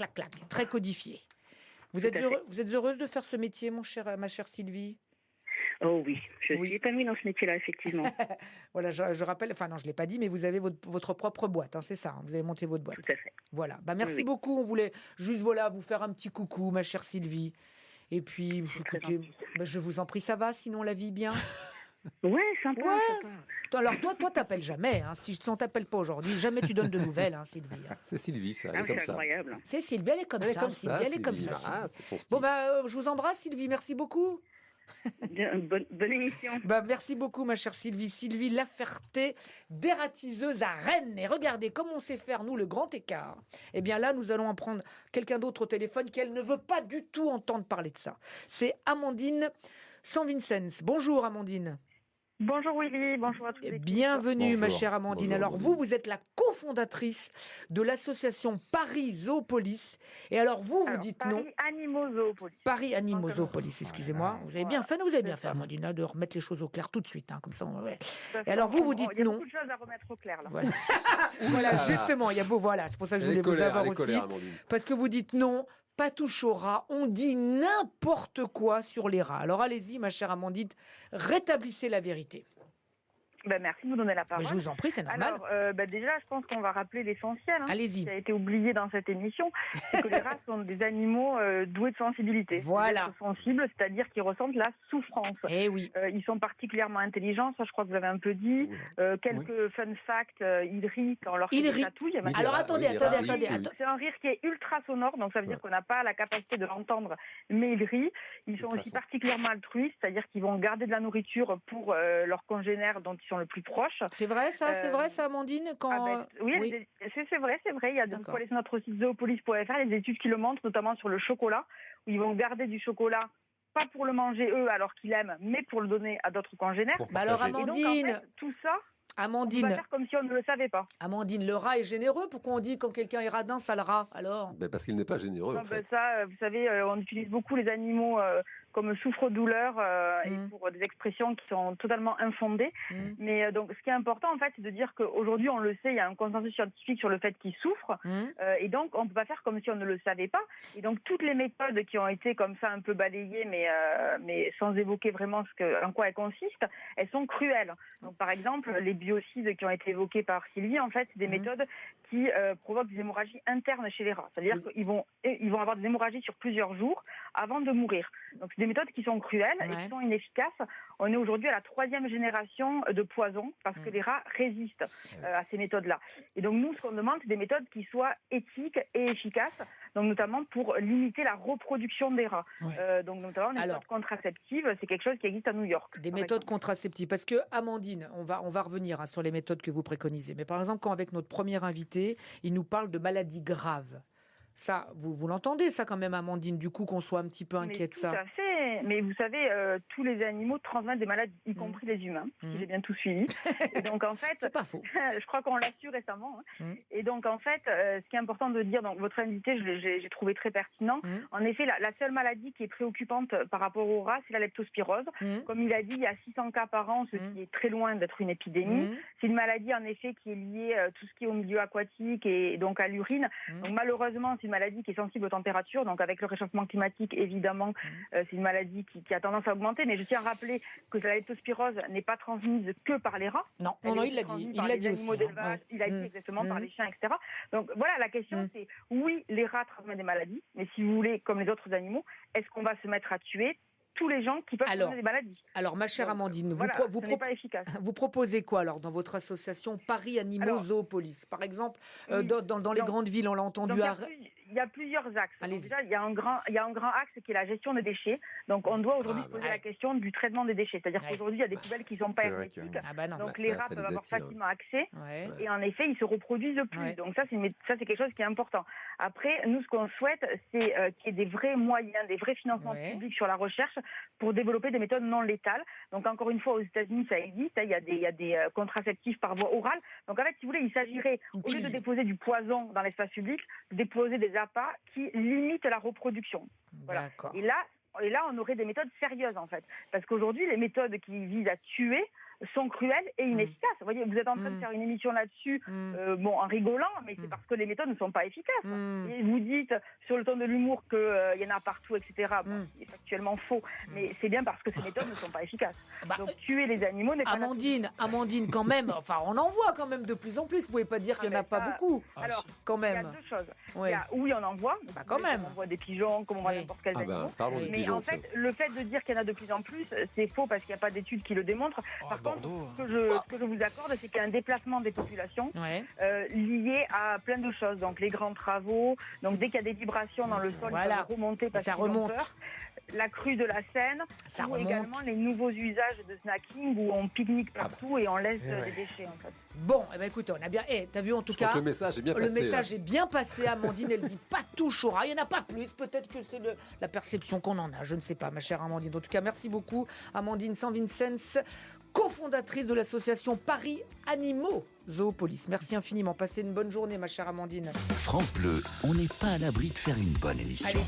clac, clac, très codifié. Vous Tout êtes, à fait. vous êtes heureuse de faire ce métier, ma chère Sylvie? Oh oui, je suis épanouie dans ce métier-là, effectivement. Voilà, je rappelle, enfin non, je ne l'ai pas dit, mais vous avez votre propre boîte, hein, c'est ça, hein, vous avez monté votre boîte. Tout à fait. Voilà, Oui, merci oui. beaucoup, on voulait juste vous faire un petit coucou, ma chère Sylvie. Et puis, C'est très écoutez, gentil. je vous en prie, ça va, sinon la vie bien? Ouais, sympa, Ouais. sympa. Alors toi, t'appelles jamais, hein, si on t'appelle pas aujourd'hui, jamais tu donnes de nouvelles, hein, Sylvie. Hein. C'est Sylvie, ça, elle Ah, est comme c'est ça. incroyable. C'est Sylvie, elle est comme Elle est ça, comme Sylvie, ça, elle est comme Sylvie. ça, Sylvie. Ah, c'est son style. Bon, je vous embrasse, Sylvie, merci beaucoup. Bien, bonne émission. Merci beaucoup, ma chère Sylvie. Sylvie Laferté, dératiseuse à Rennes. Et regardez, comme on sait faire, nous, le grand écart. Eh bien là, nous allons en prendre quelqu'un d'autre au téléphone qu'elle ne veut pas du tout entendre parler de ça. C'est Amandine Sanvincens. Bonjour, Amandine. Bonjour Willy, bonjour à tous. Bienvenue, ma Bonjour. chère Amandine. Bonjour, Alors Amandine. vous êtes la cofondatrice de l'association Paris Zoopolis. Et alors vous dites Paris non. Animaux Zoopolis. Paris Animaux Zoopolis, excusez-moi. Vous avez bien fait, Amandine, hein, de remettre les choses au clair tout de suite. Hein, comme ça, ouais. Et alors vous dites Il y a non. beaucoup de choses à remettre au clair là. Voilà, voilà, justement, il y a voilà, c'est pour ça que je voulais vous avoir aussi. Amandine. Parce que vous dites non, pas touche aux rats, on dit n'importe quoi sur les rats. Alors allez-y, ma chère Amandine, rétablissez la vérité. Merci de nous donner la parole. Mais je vous en prie, c'est normal. Alors, déjà, je pense qu'on va rappeler l'essentiel. Allez-y. Qui a été oublié dans cette émission, c'est que les rats sont des animaux doués de sensibilité. Voilà. Des êtres sensibles, c'est-à-dire qu'ils ressentent la souffrance. Eh oui. Ils sont particulièrement intelligents, ça je crois que vous l'avez un peu dit. Quelques fun facts, ils rient quand on leur fait des chatouilles. Alors attendez. C'est un rire qui est ultra sonore, donc ça veut dire qu'on n'a pas la capacité de l'entendre, mais ils rient. Ils sont aussi particulièrement altruistes, c'est-à-dire qu'ils vont garder de la nourriture pour leurs congénères dont ils sont le plus proches. C'est vrai ça, Amandine Oui, c'est vrai. Il y a donc, faut aller sur notre site zoopolis.fr, il y a des études qui le montrent, notamment sur le chocolat, où ils vont garder du chocolat, pas pour le manger eux alors qu'ils l'aiment, mais pour le donner à d'autres congénères. Alors Amandine, et donc, en fait, tout ça, on va faire comme si on ne le savait pas. Amandine, le rat est généreux. Pourquoi on dit quand quelqu'un est radin, ça le rat alors? Parce qu'il n'est pas généreux. En fait. Ça, vous savez, on utilise beaucoup les animaux comme souffre-douleur et pour des expressions qui sont totalement infondées. Mais donc, ce qui est important, en fait, c'est de dire qu'aujourd'hui, on le sait, il y a un consensus scientifique sur le fait qu'ils souffrent. Et donc, on ne peut pas faire comme si on ne le savait pas. Et donc, toutes les méthodes qui ont été comme ça un peu balayées, mais sans évoquer vraiment en quoi elles consistent, elles sont cruelles. Donc, par exemple, les biocides qui ont été évoqués par Sylvie, en fait, c'est des méthodes qui provoquent des hémorragies internes chez les rats. C'est-à-dire qu'ils vont avoir des hémorragies sur plusieurs jours avant de mourir. Donc, c'est des méthodes qui sont cruelles et qui sont inefficaces. On est aujourd'hui à la 3e génération de poison parce que les rats résistent à ces méthodes-là. Et donc, nous, ce qu'on demande, c'est des méthodes qui soient éthiques et efficaces, donc notamment pour limiter la reproduction des rats. Donc, notamment, des méthodes contraceptives, c'est quelque chose qui existe à New York. Des méthodes contraceptives. Parce que, Amandine, on va revenir sur les méthodes que vous préconisez. Mais par exemple, quand avec notre premier invité, il nous parle de maladies graves. Ça, vous l'entendez, ça, quand même, Amandine, du coup, qu'on soit un petit peu inquiet de ça. Tout à fait. Mais vous savez, tous les animaux transmettent des maladies, y compris les humains, si j'ai bien tout suivi. Et donc, en fait, c'est pas faux. Je crois qu'on l'a su récemment. Et donc, en fait, ce qui est important de dire, donc, votre invité, j'ai trouvé très pertinent. En effet, la seule maladie qui est préoccupante par rapport aux rats, c'est la leptospirose. Comme il a dit, il y a 600 cas par an, ce qui est très loin d'être une épidémie. C'est une maladie, en effet, qui est liée à tout ce qui est au milieu aquatique et donc à l'urine. Donc, malheureusement, c'est une maladie qui est sensible aux températures. Donc, avec le réchauffement climatique, évidemment, c'est une maladie qui a tendance à augmenter. Mais je tiens à rappeler que la leptospirose n'est pas transmise que par les rats. Non, il l'a dit. Il l'a dit aussi. Il a dit exactement par les chiens, etc. Donc, voilà, la question, c'est oui, les rats transmettent des maladies. Mais si vous voulez, comme les autres animaux, est-ce qu'on va se mettre à tuer tous les gens qui peuvent transmettre des maladies? Alors, ma chère Amandine, pas efficace. Vous proposez quoi alors dans votre association Paris Animaux Zoopolis? Par exemple, dans les grandes villes, on l'a entendu. Il y a plusieurs axes. Donc déjà, il y a un grand axe qui est la gestion des déchets. Donc, on doit aujourd'hui se poser la question du traitement des déchets. C'est-à-dire qu'aujourd'hui, il y a des poubelles qui ne sont pas hermétiques. Donc, les rats peuvent avoir facilement accès. Et en effet, ils se reproduisent plus. Donc, ça, c'est quelque chose qui est important. Après, nous, ce qu'on souhaite, c'est qu'il y ait des vrais moyens, des vrais financements publics sur la recherche pour développer des méthodes non létales. Donc, encore une fois, aux États-Unis, ça existe. Il y a des contraceptifs par voie orale. Donc, en fait, si vous voulez, il s'agirait, au lieu de déposer du poison dans l'espace public, de déposer des appâts qui limitent la reproduction. Voilà. Et là, on aurait des méthodes sérieuses, en fait. Parce qu'aujourd'hui, les méthodes qui visent à tuer sont cruelles et inefficaces. Vous voyez, vous êtes en train de faire une émission là-dessus, en rigolant, mais c'est parce que les méthodes ne sont pas efficaces. Et vous dites sur le ton de l'humour qu'il y en a partout, etc. C'est factuellement faux, mais c'est bien parce que ces méthodes ne sont pas efficaces. Donc tuer les animaux n'est pas... Amandine, quand même, enfin on en voit quand même de plus en plus. Vous pouvez pas dire qu'il y en a pas beaucoup. Alors, quand même. Il y a deux choses. Oui, on en voit. Quand même. On voit des pigeons, comme on voit n'importe quel animal. Mais en fait, le fait de dire qu'il y en a de plus en plus, c'est faux parce qu'il n'y a pas d'études qui le démontrent. Par contre, ce que je vous accorde, c'est qu'il y a un déplacement des populations lié à plein de choses. Donc les grands travaux, donc dès qu'il y a des vibrations dans le sol, ça va remonter parce qu'ils ont peur. La crue de la Seine, ou également les nouveaux usages de snacking où on pique-nique partout et on laisse des déchets en fait. Bon, écoute, on a bien... t'as vu en tout cas... Le message est bien passé. Le message est bien passé, Amandine, elle dit pas tout chaura, il n'y en a pas plus, peut-être que c'est la perception qu'on en a, je ne sais pas, ma chère Amandine. En tout cas, merci beaucoup, Amandine Sanvincens, cofondatrice de l'association Paris Animaux Zoopolis. Merci infiniment, passez une bonne journée, ma chère Amandine. France Bleu, on n'est pas à l'abri de faire une bonne émission. Allez,